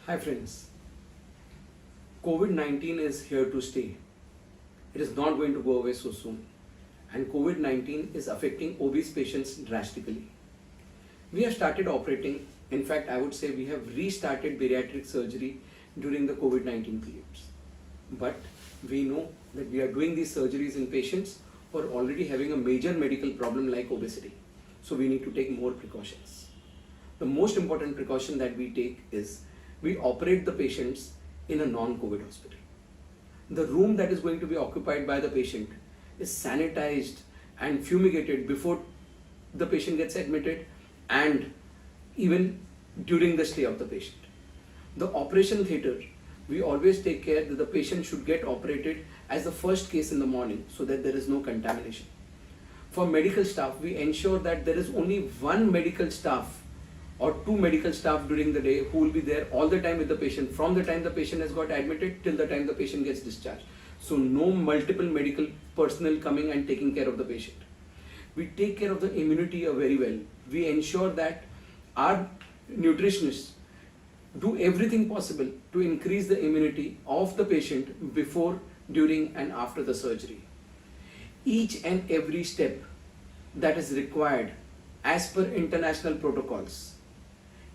Hi friends, COVID-19 is here to stay. It is not going to go away so soon, and COVID-19 is affecting obese patients drastically. We have started operating, in fact I would say we have restarted bariatric surgery during the COVID-19 periods. But we know that we are doing these surgeries in patients who are already having a major medical problem like obesity. So we need to take more precautions. The most important precaution that we take is we operate the patients in a non-COVID hospital. The room that is going to be occupied by the patient is sanitized and fumigated before the patient gets admitted and even during the stay of the patient. The operation theatre, we always take care that the patient should get operated as the first case in the morning so that there is no contamination. For medical staff, we ensure that there is only one medical staff or two medical staff during the day who will be there all the time with the patient from the time the patient has got admitted till the time the patient gets discharged. So no multiple medical personnel coming and taking care of the patient. We take care of the immunity very well. We ensure that our nutritionists do everything possible to increase the immunity of the patient before, during and after the surgery. Each and every step that is required as per international protocols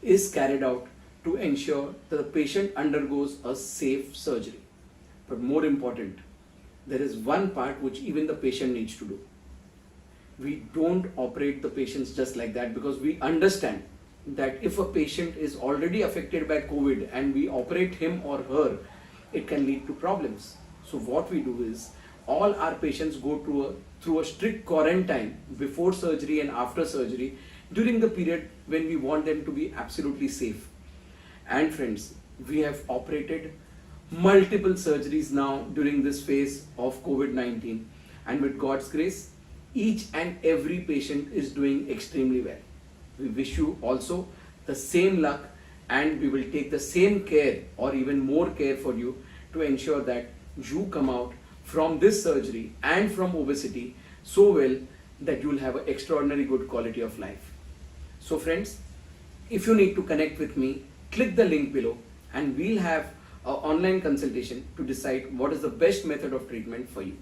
is carried out to ensure that the patient undergoes a safe surgery. But more important, there is one part which even the patient needs to do. We don't operate the patients just like that because we understand that if a patient is already affected by COVID and we operate him or her, it can lead to problems. So what we do is all our patients go through a strict quarantine before surgery and after surgery during the period when we want them to be absolutely safe. And friends, we have operated multiple surgeries now during this phase of COVID-19, and with God's grace, each and every patient is doing extremely well. We wish you also the same luck, and we will take the same care or even more care for you to ensure that you come out from this surgery and from obesity so well that you will have an extraordinary good quality of life. So friends, if you need to connect with me, click the link below and we'll have an online consultation to decide what is the best method of treatment for you.